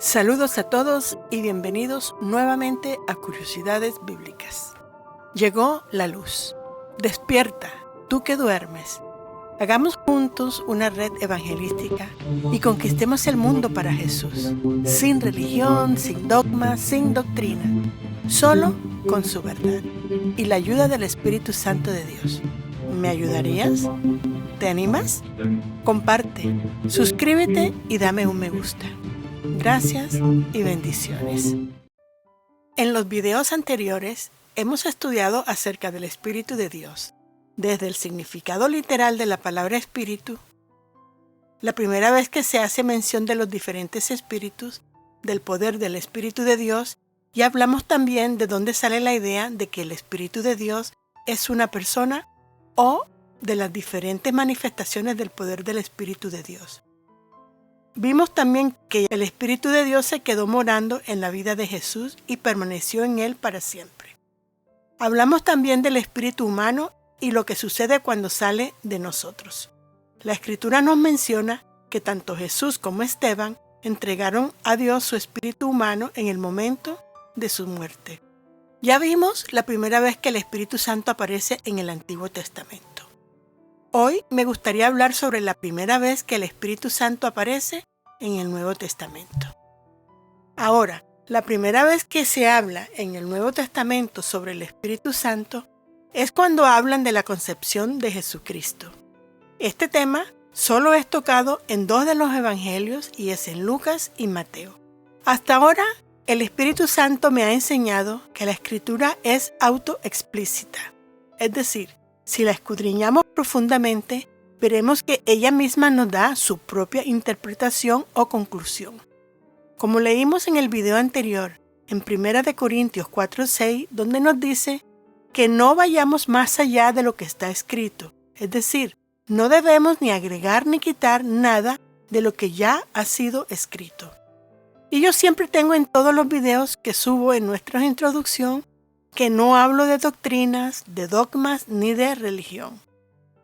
Saludos a todos y bienvenidos nuevamente a Curiosidades Bíblicas. Llegó la luz. Despierta, tú que duermes. Hagamos juntos una red evangelística y conquistemos el mundo para Jesús, sin religión, sin dogmas, sin doctrina, solo con su verdad y la ayuda del Espíritu Santo de Dios. ¿Me ayudarías? ¿Te animas? Comparte, suscríbete y dame un me gusta. Gracias y bendiciones. En los videos anteriores hemos estudiado acerca del Espíritu de Dios, desde el significado literal de la palabra espíritu, la primera vez que se hace mención de los diferentes espíritus, del poder del Espíritu de Dios, y hablamos también de dónde sale la idea de que el Espíritu de Dios es una persona o de las diferentes manifestaciones del poder del Espíritu de Dios. Vimos también que el Espíritu de Dios se quedó morando en la vida de Jesús y permaneció en él para siempre. Hablamos también del espíritu humano y lo que sucede cuando sale de nosotros. La Escritura nos menciona que tanto Jesús como Esteban entregaron a Dios su espíritu humano en el momento de su muerte. Ya vimos la primera vez que el Espíritu Santo aparece en el Antiguo Testamento. Hoy me gustaría hablar sobre la primera vez que el Espíritu Santo aparece en el Nuevo Testamento. Ahora, la primera vez que se habla en el Nuevo Testamento sobre el Espíritu Santo es cuando hablan de la concepción de Jesucristo. Este tema solo es tocado en 2 de los evangelios y es en Lucas y Mateo. Hasta ahora, el Espíritu Santo me ha enseñado que la Escritura es autoexplícita, es decir, si la escudriñamos profundamente, veremos que ella misma nos da su propia interpretación o conclusión. Como leímos en el video anterior, en 1 Corintios 4:6, donde nos dice que no vayamos más allá de lo que está escrito, es decir, no debemos ni agregar ni quitar nada de lo que ya ha sido escrito. Y yo siempre tengo en todos los videos que subo en nuestra introducción que no hablo de doctrinas, de dogmas ni de religión.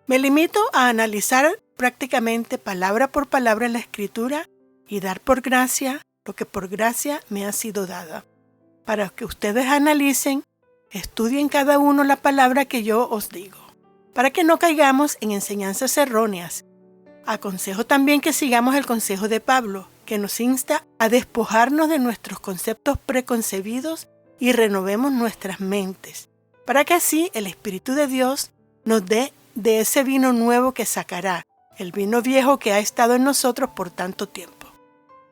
Me limito a analizar prácticamente palabra por palabra la Escritura y dar por gracia lo que por gracia me ha sido dada, para que ustedes analicen, estudien cada uno la palabra que yo os digo, para que no caigamos en enseñanzas erróneas. Aconsejo también que sigamos el consejo de Pablo, que nos insta a despojarnos de nuestros conceptos preconcebidos y renovemos nuestras mentes, para que así el Espíritu de Dios nos dé de ese vino nuevo que sacará el vino viejo que ha estado en nosotros por tanto tiempo,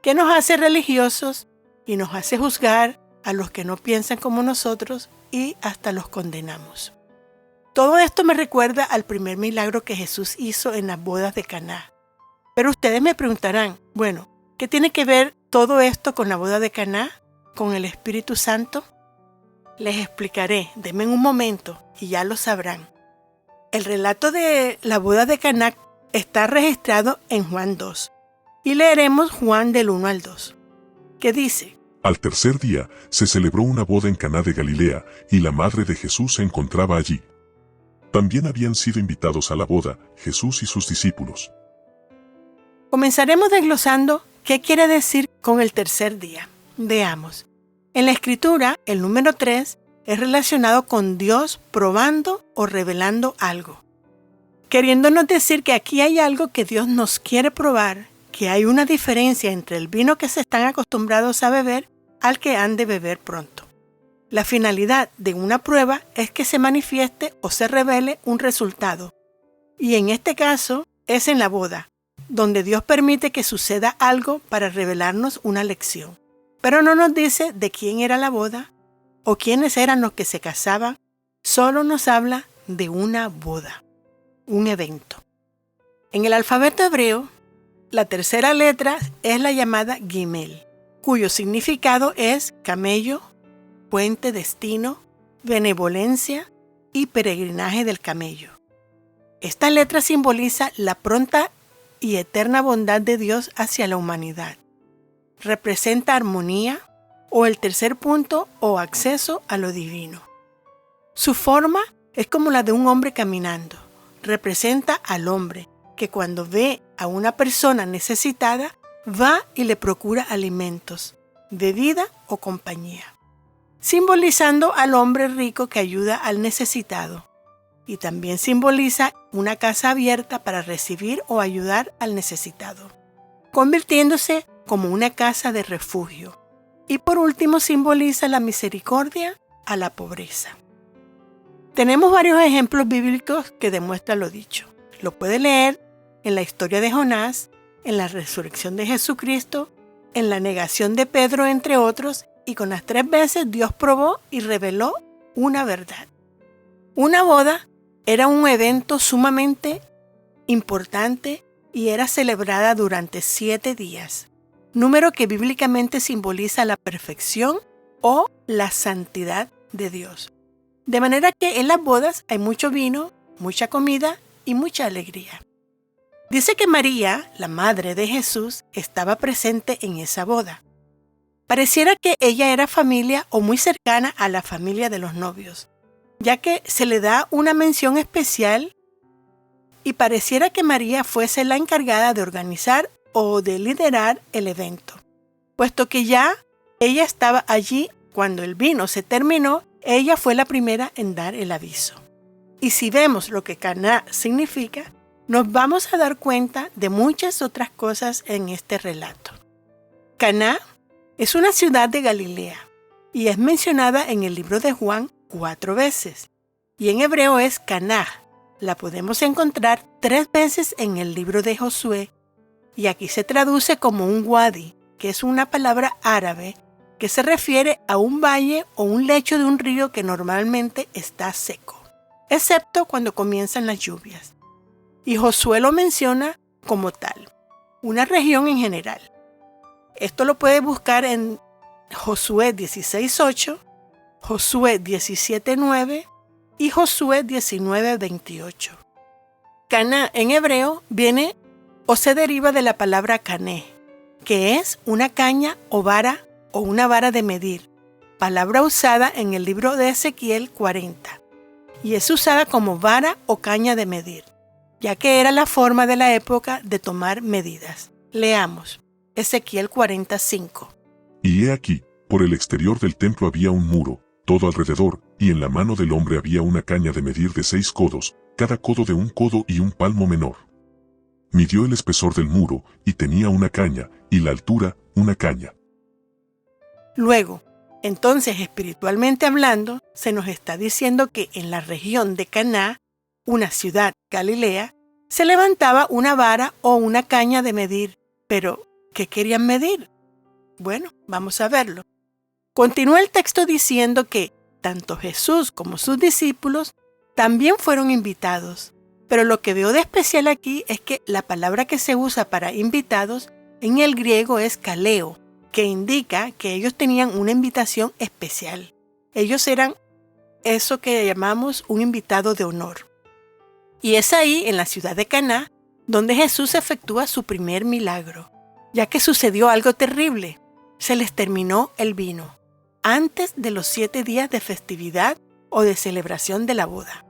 que nos hace religiosos y nos hace juzgar a los que no piensan como nosotros y hasta los condenamos. Todo esto me recuerda al primer milagro que Jesús hizo en las bodas de Caná. Pero ustedes me preguntarán, bueno, ¿qué tiene que ver todo esto con la boda de Caná, con el Espíritu Santo? Les explicaré, denme un momento y ya lo sabrán. El relato de la boda de Caná está registrado en Juan 2 y leeremos Juan del 1 al 2, que dice: Al tercer día se celebró una boda en Caná de Galilea y la madre de Jesús se encontraba allí. También habían sido invitados a la boda Jesús y sus discípulos. Comenzaremos desglosando qué quiere decir con el tercer día. Veamos. En la Escritura, el número 3 es relacionado con Dios probando o revelando algo, queriéndonos decir que aquí hay algo que Dios nos quiere probar, que hay una diferencia entre el vino que se están acostumbrados a beber al que han de beber pronto. La finalidad de una prueba es que se manifieste o se revele un resultado, y en este caso es en la boda, donde Dios permite que suceda algo para revelarnos una lección. Pero no nos dice de quién era la boda o quiénes eran los que se casaban, solo nos habla de una boda, un evento. En el alfabeto hebreo, la tercera letra es la llamada Gimel, cuyo significado es camello, puente, destino, benevolencia y peregrinaje del camello. Esta letra simboliza la pronta y eterna bondad de Dios hacia la humanidad. Representa armonía o el tercer punto o acceso a lo divino. Su forma es como la de un hombre caminando. Representa al hombre que cuando ve a una persona necesitada va y le procura alimentos, bebida o compañía, simbolizando al hombre rico que ayuda al necesitado, y también simboliza una casa abierta para recibir o ayudar al necesitado, convirtiéndose como una casa de refugio. Y por último simboliza la misericordia a la pobreza. Tenemos varios ejemplos bíblicos que demuestran lo dicho. Lo puede leer en la historia de Jonás, en la resurrección de Jesucristo, en la negación de Pedro, entre otros, y con las 3 veces Dios probó y reveló una verdad. Una boda era un evento sumamente importante y era celebrada durante 7 días, número que bíblicamente simboliza la perfección o la santidad de Dios. De manera que en las bodas hay mucho vino, mucha comida y mucha alegría. Dice que María, la madre de Jesús, estaba presente en esa boda. Pareciera que ella era familia o muy cercana a la familia de los novios, ya que se le da una mención especial y pareciera que María fuese la encargada de organizar o de liderar el evento, puesto que ya ella estaba allí cuando el vino se terminó. Ella fue la primera en dar el aviso. Y si vemos lo que Caná significa, nos vamos a dar cuenta de muchas otras cosas en este relato. Caná es una ciudad de Galilea y es mencionada en el libro de Juan 4 veces. Y en hebreo es Caná. La podemos encontrar 3 veces en el libro de Josué. Y aquí se traduce como un wadi, que es una palabra árabe que se refiere a un valle o un lecho de un río que normalmente está seco, excepto cuando comienzan las lluvias. Y Josué lo menciona como tal, una región en general. Esto lo puede buscar en Josué 16:8, Josué 17:9 y Josué 19:28. Caná en hebreo viene o se deriva de la palabra cané, que es una caña o vara o una vara de medir, palabra usada en el libro de Ezequiel 40, y es usada como vara o caña de medir, ya que era la forma de la época de tomar medidas. Leamos, Ezequiel 45. Y he aquí, por el exterior del templo había un muro, todo alrededor, y en la mano del hombre había una caña de medir de 6 codos, cada codo de 1 codo y 1 palmo menor. Midió el espesor del muro, y tenía una caña, y la altura, una caña. Luego, entonces espiritualmente hablando, se nos está diciendo que en la región de Caná, una ciudad Galilea, se levantaba una vara o una caña de medir. Pero, ¿qué querían medir? Bueno, vamos a verlo. Continúa el texto diciendo que tanto Jesús como sus discípulos también fueron invitados. Pero lo que veo de especial aquí es que la palabra que se usa para invitados en el griego es kaleo, que indica que ellos tenían una invitación especial. Ellos eran eso que llamamos un invitado de honor. Y es ahí, en la ciudad de Caná, donde Jesús efectúa su primer milagro, ya que sucedió algo terrible. Se les terminó el vino, antes de los 7 días de festividad o de celebración de la boda.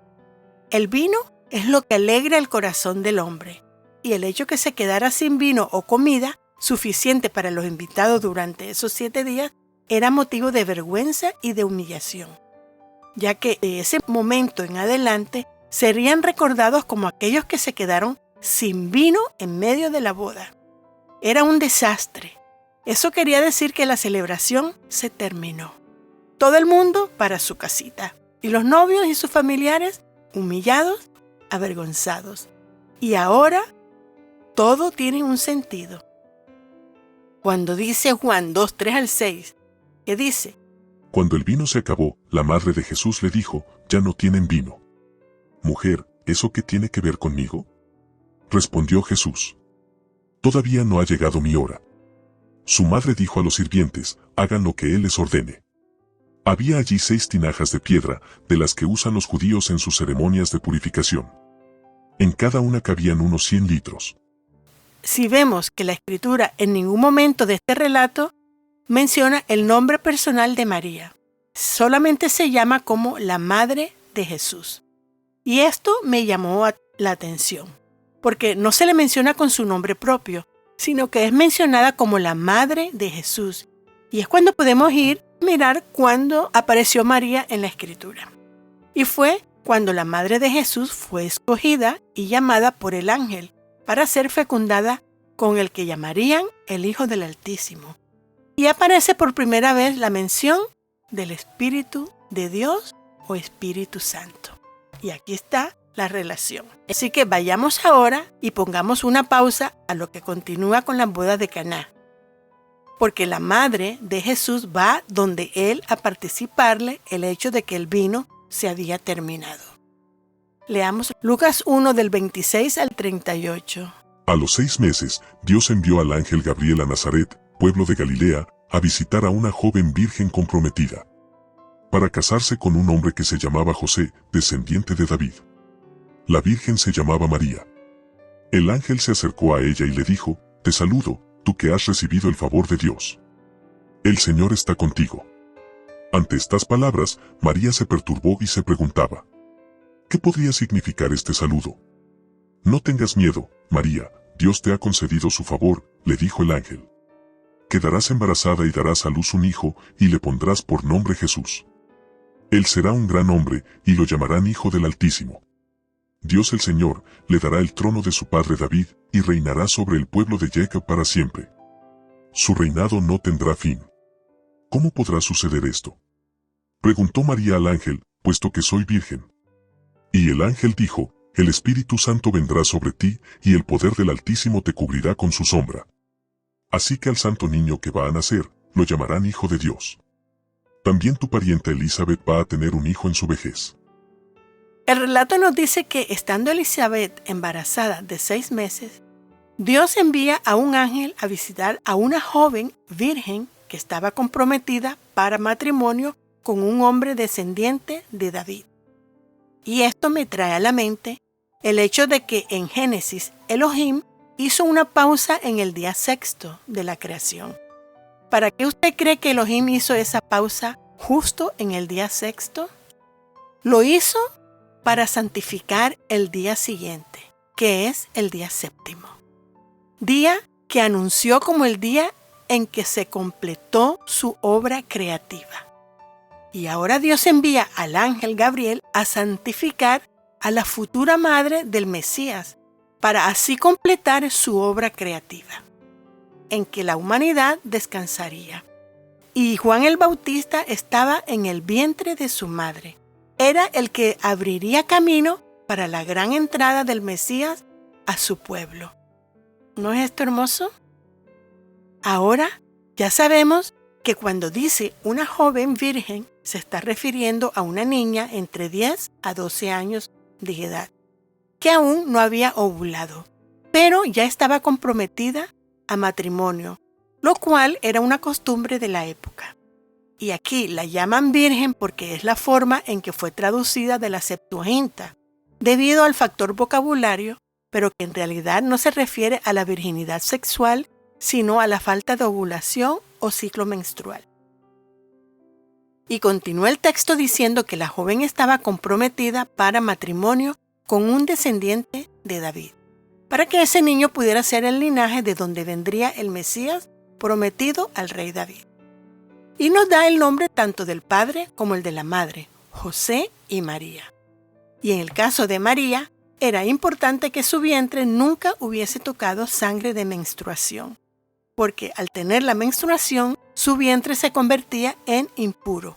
El vino es lo que alegra el corazón del hombre, y el hecho que se quedara sin vino o comida suficiente para los invitados durante esos 7 días era motivo de vergüenza y de humillación, ya que de ese momento en adelante serían recordados como aquellos que se quedaron sin vino en medio de la boda. Era un desastre. Eso quería decir que la celebración se terminó. Todo el mundo para su casita, y los novios y sus familiares humillados, avergonzados. Y ahora todo tiene un sentido. Cuando dice Juan 2:3-6, que dice: Cuando el vino se acabó, la madre de Jesús le dijo, ya no tienen vino. Mujer, ¿eso qué tiene que ver conmigo? Respondió Jesús: todavía no ha llegado mi hora. Su madre dijo a los sirvientes, hagan lo que él les ordene. Había allí 6 tinajas de piedra, de las que usan los judíos en sus ceremonias de purificación. En cada una cabían unos 100 litros. Si vemos que la Escritura en ningún momento de este relato menciona el nombre personal de María, solamente se llama como la madre de Jesús. Y esto me llamó la atención, porque no se le menciona con su nombre propio, sino que es mencionada como la madre de Jesús. Y es cuando podemos mirar cuando apareció María en la Escritura. Y fue cuando la madre de Jesús fue escogida y llamada por el ángel para ser fecundada con el que llamarían el Hijo del Altísimo. Y aparece por primera vez la mención del Espíritu de Dios o Espíritu Santo. Y aquí está la relación. Así que vayamos ahora y pongamos una pausa a lo que continúa con las bodas de Caná. Porque la madre de Jesús va donde él a participarle el hecho de que el vino se había terminado. Leamos Lucas 1 del 26 al 38. A los 6 meses, Dios envió al ángel Gabriel a Nazaret, pueblo de Galilea, a visitar a una joven virgen comprometida, para casarse con un hombre que se llamaba José, descendiente de David. La virgen se llamaba María. El ángel se acercó a ella y le dijo: «Te saludo, tú que has recibido el favor de Dios. El Señor está contigo». Ante estas palabras, María se perturbó y se preguntaba: ¿qué podría significar este saludo? «No tengas miedo, María, Dios te ha concedido su favor», le dijo el ángel. «Quedarás embarazada y darás a luz un hijo, y le pondrás por nombre Jesús. Él será un gran hombre, y lo llamarán Hijo del Altísimo. Dios el Señor le dará el trono de su padre David, y reinará sobre el pueblo de Jacob para siempre. Su reinado no tendrá fin». «¿Cómo podrá suceder esto?», preguntó María al ángel, «puesto que soy virgen». Y el ángel dijo: «El Espíritu Santo vendrá sobre ti, y el poder del Altísimo te cubrirá con su sombra. Así que al santo niño que va a nacer, lo llamarán Hijo de Dios. También tu parienta Elizabeth va a tener un hijo en su vejez». El relato nos dice que, estando Elizabeth embarazada de 6 meses, Dios envía a un ángel a visitar a una joven virgen que estaba comprometida para matrimonio con un hombre descendiente de David. Y esto me trae a la mente el hecho de que en Génesis Elohim hizo una pausa en el día sexto de la creación. ¿Para qué usted cree que Elohim hizo esa pausa justo en el día sexto? Lo hizo para santificar el día siguiente, que es el día séptimo. Día que anunció como el día en que se completó su obra creativa. Y ahora Dios envía al ángel Gabriel a santificar a la futura madre del Mesías, para así completar su obra creativa, en que la humanidad descansaría. Y Juan el Bautista estaba en el vientre de su madre. Era el que abriría camino para la gran entrada del Mesías a su pueblo. ¿No es esto hermoso? Ahora ya sabemos que cuando dice una joven virgen, se está refiriendo a una niña entre 10 a 12 años de edad, que aún no había ovulado, pero ya estaba comprometida a matrimonio, lo cual era una costumbre de la época. Y aquí la llaman virgen porque es la forma en que fue traducida de la Septuaginta, debido al factor vocabulario, pero que en realidad no se refiere a la virginidad sexual, sino a la falta de ovulación o ciclo menstrual. Y continúa el texto diciendo que la joven estaba comprometida para matrimonio con un descendiente de David, para que ese niño pudiera ser el linaje de donde vendría el Mesías prometido al rey David. Y nos da el nombre tanto del padre como el de la madre, José y María. Y en el caso de María, era importante que su vientre nunca hubiese tocado sangre de menstruación, porque al tener la menstruación, su vientre se convertía en impuro.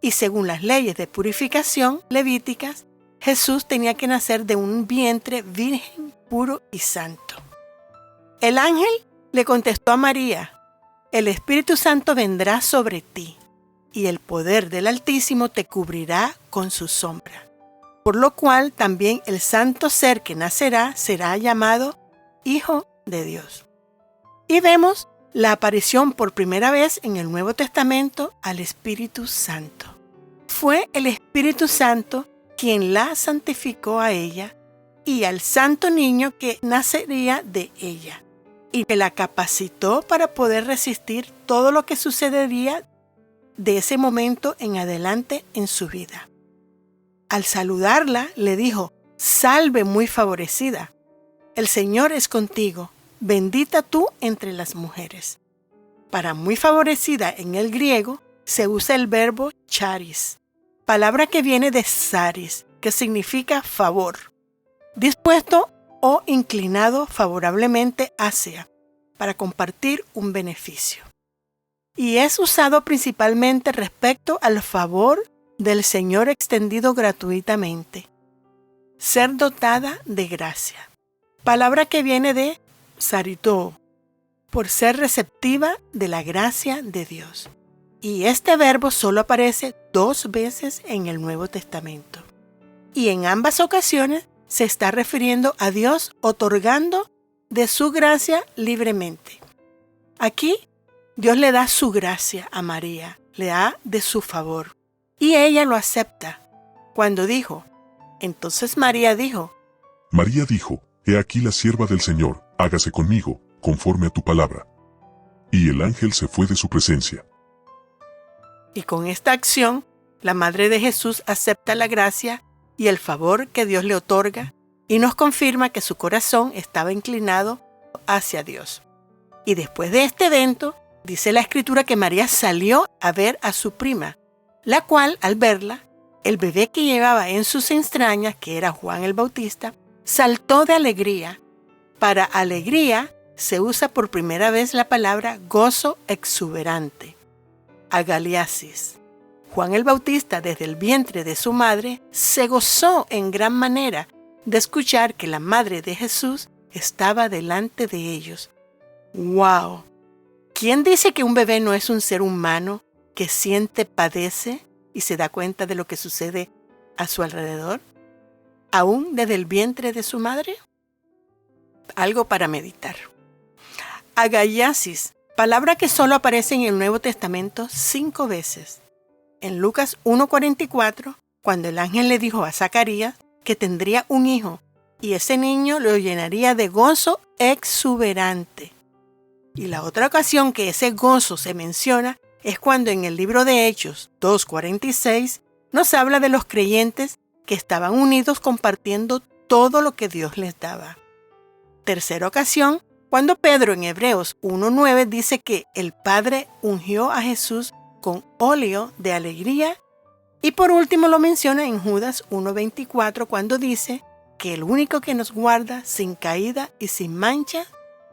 Y según las leyes de purificación levíticas, Jesús tenía que nacer de un vientre virgen, puro y santo. El ángel le contestó a María: «El Espíritu Santo vendrá sobre ti, y el poder del Altísimo te cubrirá con su sombra. Por lo cual también el santo ser que nacerá será llamado Hijo de Dios». Y vemos la aparición por primera vez en el Nuevo Testamento al Espíritu Santo. Fue el Espíritu Santo quien la santificó a ella y al santo niño que nacería de ella, y que la capacitó para poder resistir todo lo que sucedería de ese momento en adelante en su vida. Al saludarla, le dijo: «Salve muy favorecida, el Señor es contigo, bendita tú entre las mujeres. Para muy favorecida en el griego se usa el verbo charis, palabra que viene de saris, que significa favor, dispuesto o inclinado favorablemente hacia, para compartir un beneficio. Y es usado principalmente respecto al favor del Señor extendido gratuitamente. Ser dotada de gracia, palabra que viene de sarito, por ser receptiva de la gracia de Dios. Y este verbo solo aparece 2 veces en el Nuevo Testamento. Y en ambas ocasiones se está refiriendo a Dios otorgando de su gracia libremente. Aquí, Dios le da su gracia a María, le da de su favor. Y ella lo acepta. Cuando dijo, entonces María dijo, He aquí la sierva del Señor, hágase conmigo, conforme a tu palabra. Y el ángel se fue de su presencia. Y con esta acción, la Madre de Jesús acepta la gracia y el favor que Dios le otorga y nos confirma que su corazón estaba inclinado hacia Dios. Y después de este evento, dice la Escritura que María salió a ver a su prima, la cual, al verla, el bebé que llevaba en sus entrañas, que era Juan el Bautista, saltó de alegría. Para alegría se usa por primera vez la palabra gozo exuberante, agaliasis. Juan el Bautista, desde el vientre de su madre, se gozó en gran manera de escuchar que la madre de Jesús estaba delante de ellos. ¡Wow! ¿Quién dice que un bebé no es un ser humano que siente, padece y se da cuenta de lo que sucede a su alrededor? ¿Aún desde el vientre de su madre? Algo para meditar. Agaliasis, palabra que solo aparece en el Nuevo Testamento 5 veces. En Lucas 1:44, cuando el ángel le dijo a Zacarías que tendría un hijo y ese niño lo llenaría de gozo exuberante. Y la otra ocasión que ese gozo se menciona es cuando en el libro de Hechos 2:46 nos habla de los creyentes que estaban unidos compartiendo todo lo que Dios les daba. Tercera ocasión, cuando Pedro en Hebreos 1:9 dice que el Padre ungió a Jesús con óleo de alegría. Y por último lo menciona en Judas 1:24 cuando dice que el único que nos guarda sin caída y sin mancha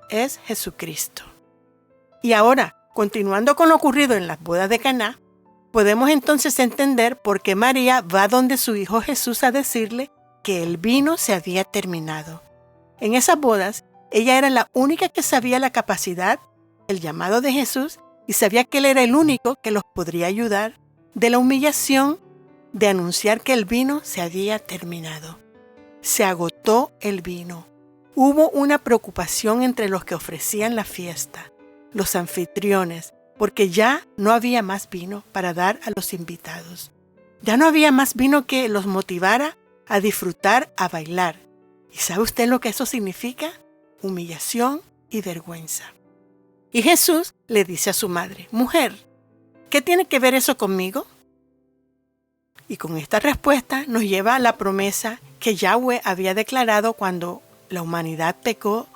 es Jesucristo. Y ahora, continuando con lo ocurrido en las bodas de Caná, podemos entonces entender por qué María va donde su hijo Jesús a decirle que el vino se había terminado. En esas bodas, ella era la única que sabía la capacidad, el llamado de Jesús, y sabía que él era el único que los podría ayudar de la humillación de anunciar que el vino se había terminado. Se agotó el vino. Hubo una preocupación entre los que ofrecían la fiesta, los anfitriones, porque ya no había más vino para dar a los invitados. Ya no había más vino que los motivara a disfrutar, a bailar. ¿Y sabe usted lo que eso significa? Humillación y vergüenza. Y Jesús le dice a su madre, mujer, ¿qué tiene que ver eso conmigo? Y con esta respuesta nos lleva a la promesa que Yahweh había declarado cuando la humanidad pecó,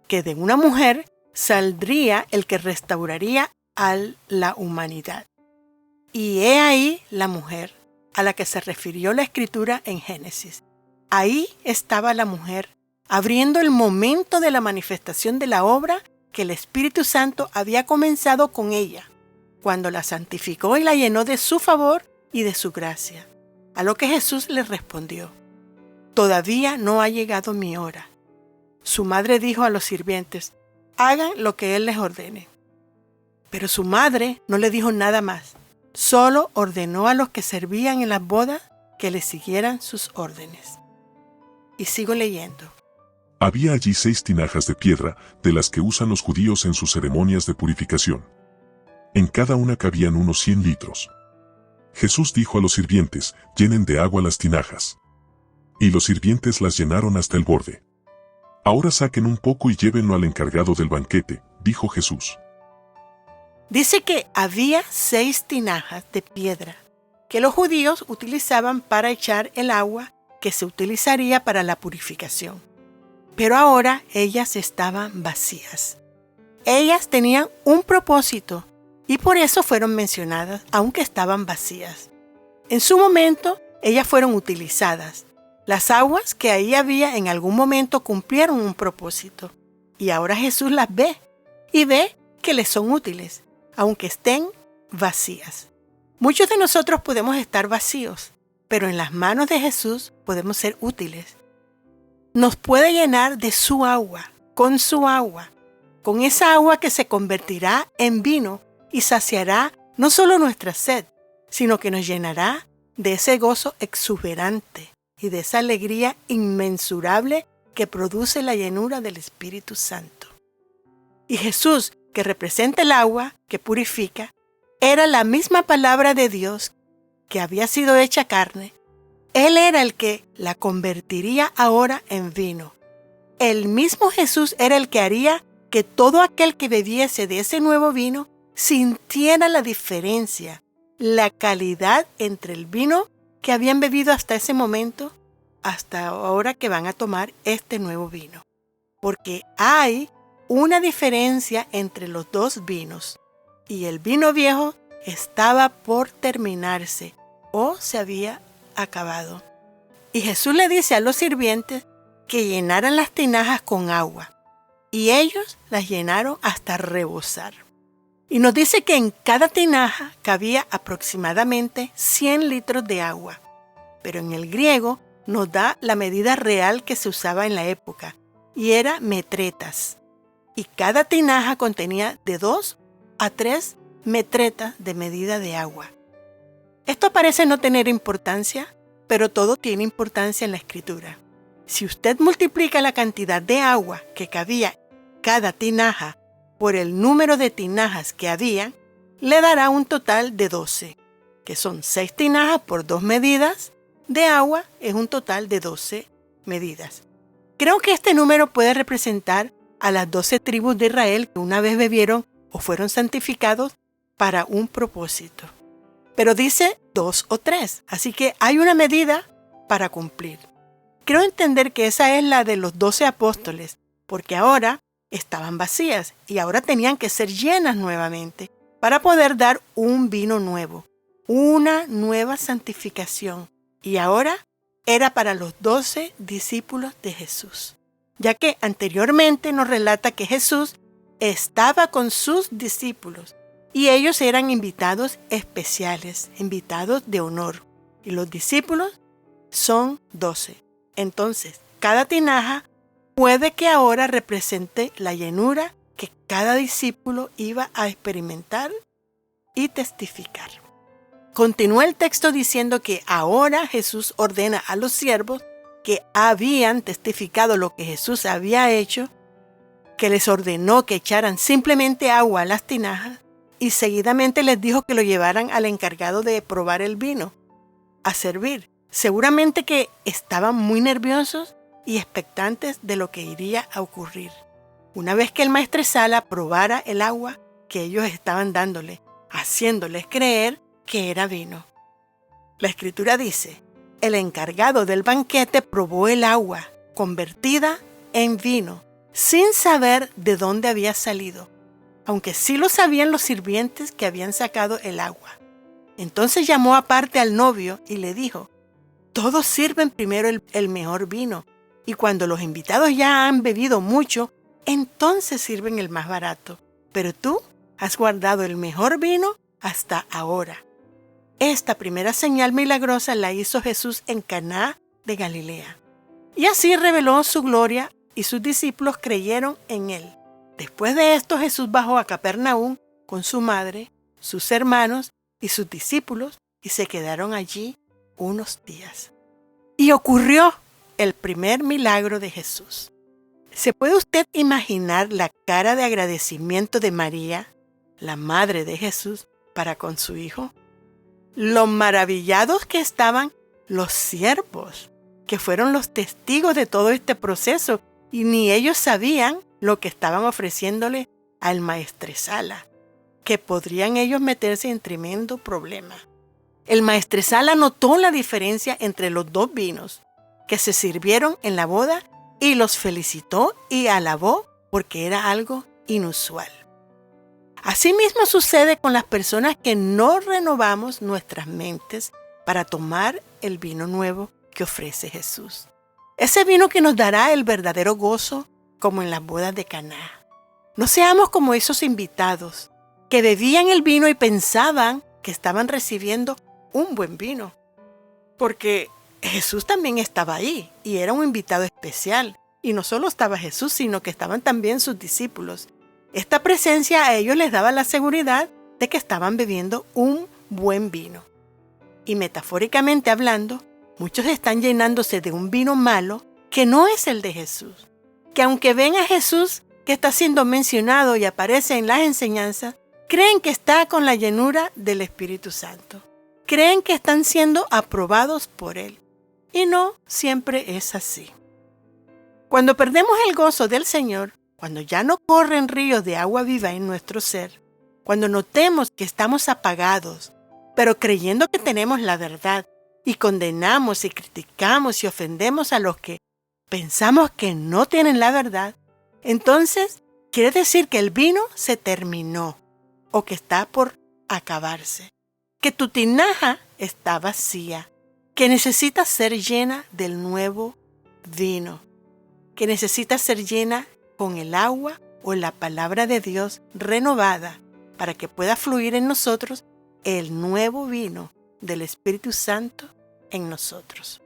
que de una mujer saldría el que restauraría a la humanidad. Y he ahí la mujer a la que se refirió la Escritura en Génesis. Ahí estaba la mujer, abriendo el momento de la manifestación de la obra que el Espíritu Santo había comenzado con ella, cuando la santificó y la llenó de su favor y de su gracia. A lo que Jesús le respondió, todavía no ha llegado mi hora. Su madre dijo a los sirvientes, hagan lo que él les ordene. Pero su madre no le dijo nada más, solo ordenó a los que servían en las bodas que le siguieran sus órdenes. Y sigo leyendo. Había allí 6 tinajas de piedra, de las que usan los judíos en sus ceremonias de purificación. En cada una cabían unos 100 litros. Jesús dijo a los sirvientes, llenen de agua las tinajas. Y los sirvientes las llenaron hasta el borde. Ahora saquen un poco y llévenlo al encargado del banquete, dijo Jesús. Dice que había 6 tinajas de piedra que los judíos utilizaban para echar el agua que se utilizaría para la purificación. pero ahora ellas estaban vacías. Ellas tenían un propósito y por eso fueron mencionadas, aunque estaban vacías. En su momento, ellas fueron utilizadas. Las aguas que ahí había en algún momento cumplieron un propósito. Y ahora Jesús las ve y ve que les son útiles, aunque estén vacías. Muchos de nosotros podemos estar vacíos, pero en las manos de Jesús podemos ser útiles. Nos puede llenar de su agua, con esa agua que se convertirá en vino y saciará no solo nuestra sed, sino que nos llenará de ese gozo exuberante y de esa alegría inmensurable que produce la llenura del Espíritu Santo. Y Jesús, que representa el agua que purifica, era la misma palabra de Dios que había sido hecha carne. Él era el que la convertiría ahora en vino. El mismo Jesús era el que haría que todo aquel que bebiese de ese nuevo vino sintiera la diferencia, la calidad entre el vino que habían bebido hasta ese momento, hasta ahora que van a tomar este nuevo vino. Porque hay una diferencia entre los dos vinos, y el vino viejo estaba por terminarse o se había acabado. Y Jesús le dice a los sirvientes que llenaran las tinajas con agua, y ellos las llenaron hasta rebosar. Y nos dice que en cada tinaja cabía aproximadamente 100 litros de agua, pero en el griego nos da la medida real que se usaba en la época, y era metretas. Y cada tinaja contenía de 2 a 3 metretas de medida de agua. Esto parece no tener importancia, pero todo tiene importancia en la Escritura. Si usted multiplica la cantidad de agua que cabía en cada tinaja por el número de tinajas que había, le dará un total de 12, que son 6 tinajas por 2 medidas de agua, es un total de 12 medidas. Creo que este número puede representar a las 12 tribus de Israel que una vez bebieron o fueron santificados para un propósito. Pero dice 2 o 3, así que hay una medida para cumplir. Creo entender que esa es la de los 12 apóstoles, porque ahora estaban vacías y ahora tenían que ser llenas nuevamente para poder dar un vino nuevo, una nueva santificación. Y ahora era para los 12 discípulos de Jesús, ya que anteriormente nos relata que Jesús estaba con sus discípulos y ellos eran invitados especiales, invitados de honor. Y los discípulos son 12. Entonces, cada tinaja puede que ahora represente la llenura que cada discípulo iba a experimentar y testificar. Continúa el texto diciendo que ahora Jesús ordena a los siervos que habían testificado lo que Jesús había hecho, que les ordenó que echaran simplemente agua a las tinajas y seguidamente les dijo que lo llevaran al encargado de probar el vino, a servir. Seguramente que estaban muy nerviosos y expectantes de lo que iría a ocurrir. Una vez que el maestresala probara el agua que ellos estaban dándole, haciéndoles creer que era vino. La Escritura dice, el encargado del banquete probó el agua convertida en vino, sin saber de dónde había salido, aunque sí lo sabían los sirvientes que habían sacado el agua. Entonces llamó aparte al novio y le dijo, todos sirven primero el mejor vino, y cuando los invitados ya han bebido mucho, entonces sirven el más barato. Pero tú has guardado el mejor vino hasta ahora. Esta primera señal milagrosa la hizo Jesús en Caná de Galilea. Y así reveló su gloria y sus discípulos creyeron en él. Después de esto, Jesús bajó a Capernaum con su madre, sus hermanos y sus discípulos y se quedaron allí unos días. Y ocurrió el primer milagro de Jesús. ¿Se puede usted imaginar la cara de agradecimiento de María, la madre de Jesús, para con su hijo? Lo maravillados que estaban los siervos, que fueron los testigos de todo este proceso, y ni ellos sabían lo que estaban ofreciéndole al maestresala, que podrían ellos meterse en tremendo problema. El maestresala notó la diferencia entre los dos vinos que se sirvieron en la boda y los felicitó y alabó porque era algo inusual. Asimismo sucede con las personas que no renovamos nuestras mentes para tomar el vino nuevo que ofrece Jesús. Ese vino que nos dará el verdadero gozo como en las bodas de Caná. No seamos como esos invitados que bebían el vino y pensaban que estaban recibiendo un buen vino. Porque Jesús también estaba ahí y era un invitado especial. Y no solo estaba Jesús, sino que estaban también sus discípulos. Esta presencia a ellos les daba la seguridad de que estaban bebiendo un buen vino. Y metafóricamente hablando, muchos están llenándose de un vino malo que no es el de Jesús. Que aunque ven a Jesús que está siendo mencionado y aparece en las enseñanzas, creen que está con la llenura del Espíritu Santo. Creen que están siendo aprobados por Él. Y no siempre es así. Cuando perdemos el gozo del Señor, cuando ya no corren ríos de agua viva en nuestro ser, cuando notemos que estamos apagados, pero creyendo que tenemos la verdad, y condenamos y criticamos y ofendemos a los que pensamos que no tienen la verdad, entonces quiere decir que el vino se terminó o que está por acabarse, que tu tinaja está vacía, que necesita ser llena del nuevo vino, que necesita ser llena con el agua o la palabra de Dios renovada para que pueda fluir en nosotros el nuevo vino del Espíritu Santo en nosotros.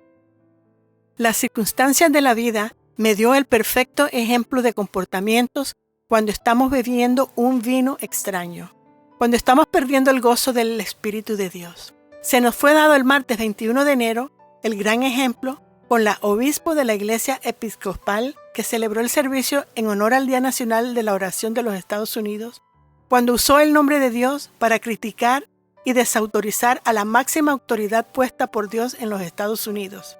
Las circunstancias de la vida me dio el perfecto ejemplo de comportamientos cuando estamos bebiendo un vino extraño, cuando estamos perdiendo el gozo del Espíritu de Dios. Se nos fue dado el martes 21 de enero el gran ejemplo con la obispo de la Iglesia Episcopal que celebró el servicio en honor al Día Nacional de la Oración de los Estados Unidos, cuando usó el nombre de Dios para criticar y desautorizar a la máxima autoridad puesta por Dios en los Estados Unidos.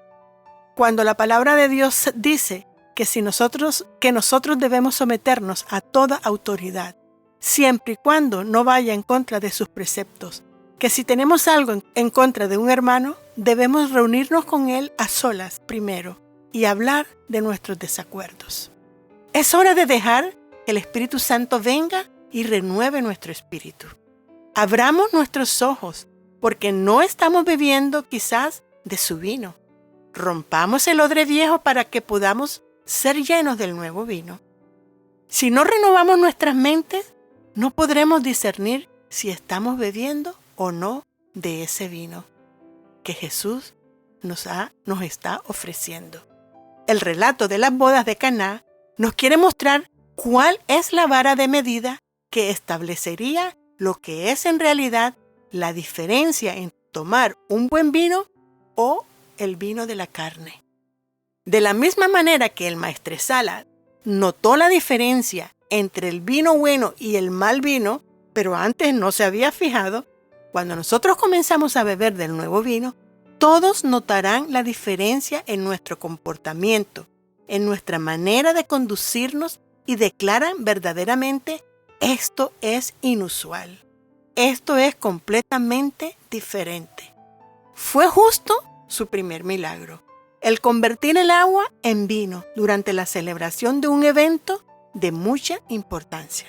Cuando la palabra de Dios dice que nosotros debemos someternos a toda autoridad, siempre y cuando no vaya en contra de sus preceptos, que si tenemos algo en contra de un hermano, debemos reunirnos con él a solas primero y hablar de nuestros desacuerdos. Es hora de dejar que el Espíritu Santo venga y renueve nuestro espíritu. Abramos nuestros ojos, porque no estamos bebiendo quizás de su vino. Rompamos el odre viejo para que podamos ser llenos del nuevo vino. Si no renovamos nuestras mentes, no podremos discernir si estamos bebiendo o no de ese vino que Jesús nos está ofreciendo. El relato de las bodas de Caná nos quiere mostrar cuál es la vara de medida que establecería lo que es en realidad la diferencia en tomar un buen vino o el vino de la carne. De la misma manera que el maestresala notó la diferencia entre el vino bueno y el mal vino, pero antes no se había fijado, cuando nosotros comenzamos a beber del nuevo vino, todos notarán la diferencia en nuestro comportamiento, en nuestra manera de conducirnos y declaran verdaderamente: esto es inusual, esto es completamente diferente. Fue justo su primer milagro, el convertir el agua en vino durante la celebración de un evento de mucha importancia.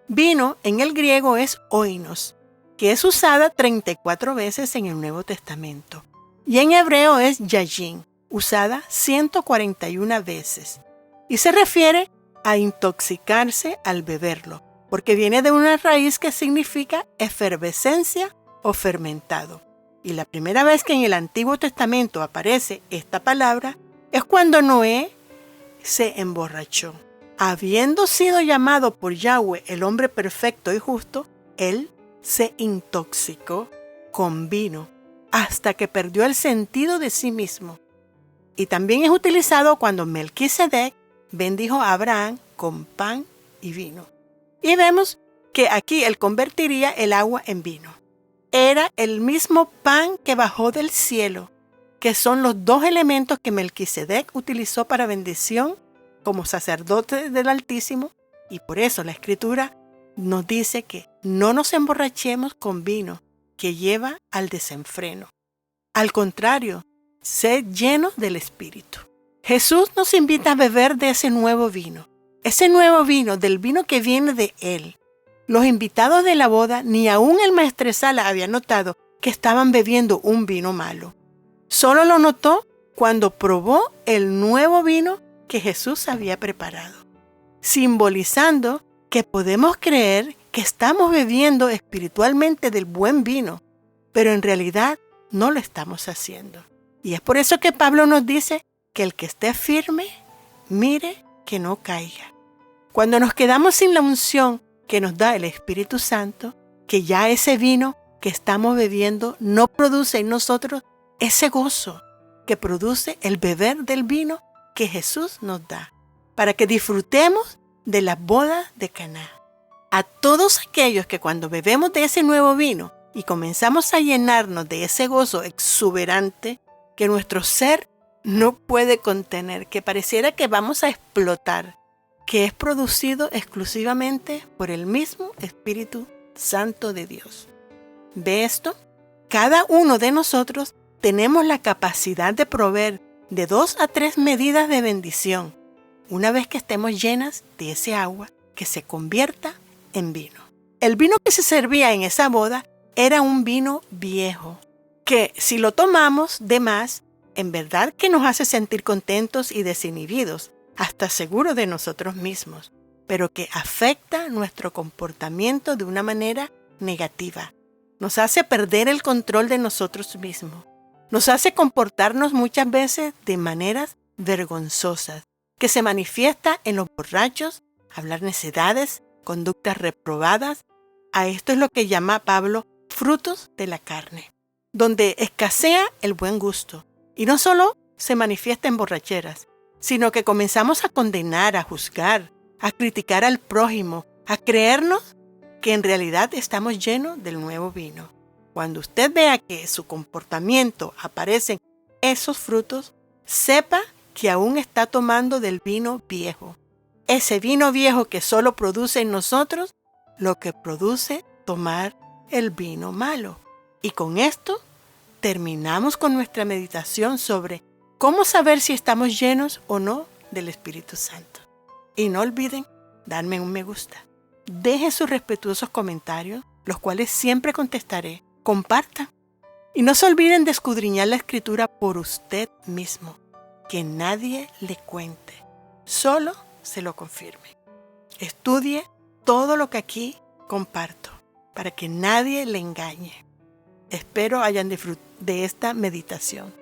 Vino en el griego es oinos, que es usada 34 veces en el Nuevo Testamento, y en hebreo es yayin, usada 141 veces, y se refiere a intoxicarse al beberlo, porque viene de una raíz que significa efervescencia o fermentado. Y la primera vez que en el Antiguo Testamento aparece esta palabra es cuando Noé se emborrachó. Habiendo sido llamado por Yahweh el hombre perfecto y justo, él se intoxicó con vino hasta que perdió el sentido de sí mismo. Y también es utilizado cuando Melquisedec bendijo a Abraham con pan y vino. Y vemos que aquí él convertiría el agua en vino. Era el mismo pan que bajó del cielo, que son los dos elementos que Melquisedec utilizó para bendición como sacerdote del Altísimo, y por eso la Escritura nos dice que no nos emborrachemos con vino que lleva al desenfreno. Al contrario, sed llenos del Espíritu. Jesús nos invita a beber de ese nuevo vino del vino que viene de Él. Los invitados de la boda, ni aún el maestresala había notado que estaban bebiendo un vino malo. Solo lo notó cuando probó el nuevo vino que Jesús había preparado, simbolizando que podemos creer que estamos bebiendo espiritualmente del buen vino, pero en realidad no lo estamos haciendo. Y es por eso que Pablo nos dice que el que esté firme, mire que no caiga. Cuando nos quedamos sin la unción que nos da el Espíritu Santo, que ya ese vino que estamos bebiendo no produce en nosotros ese gozo que produce el beber del vino que Jesús nos da, para que disfrutemos de las bodas de Caná. A todos aquellos que cuando bebemos de ese nuevo vino y comenzamos a llenarnos de ese gozo exuberante que nuestro ser no puede contener, que pareciera que vamos a explotar, que es producido exclusivamente por el mismo Espíritu Santo de Dios. ¿Ve esto? Cada uno de nosotros tenemos la capacidad de proveer de 2 a 3 medidas de bendición, una vez que estemos llenas de ese agua que se convierta en vino. El vino que se servía en esa boda era un vino viejo, que si lo tomamos de más, en verdad que nos hace sentir contentos y desinhibidos, hasta seguros de nosotros mismos, pero que afecta nuestro comportamiento de una manera negativa. Nos hace perder el control de nosotros mismos. Nos hace comportarnos muchas veces de maneras vergonzosas, que se manifiesta en los borrachos, hablar necedades, conductas reprobadas. A esto es lo que llama Pablo frutos de la carne, donde escasea el buen gusto. Y no solo se manifiesta en borracheras, sino que comenzamos a condenar, a juzgar, a criticar al prójimo, a creernos que en realidad estamos llenos del nuevo vino. Cuando usted vea que su comportamiento aparecen esos frutos, sepa que aún está tomando del vino viejo. Ese vino viejo que solo produce en nosotros lo que produce tomar el vino malo. Y con esto terminamos con nuestra meditación sobre cómo saber si estamos llenos o no del Espíritu Santo. Y no olviden darme un me gusta. Deje sus respetuosos comentarios, los cuales siempre contestaré. Compartan. Y no se olviden de escudriñar la Escritura por usted mismo. Que nadie le cuente. Solo se lo confirme. Estudie todo lo que aquí comparto para que nadie le engañe. Espero hayan disfrutado de esta meditación.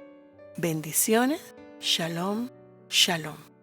Bendiciones. Shalom, shalom.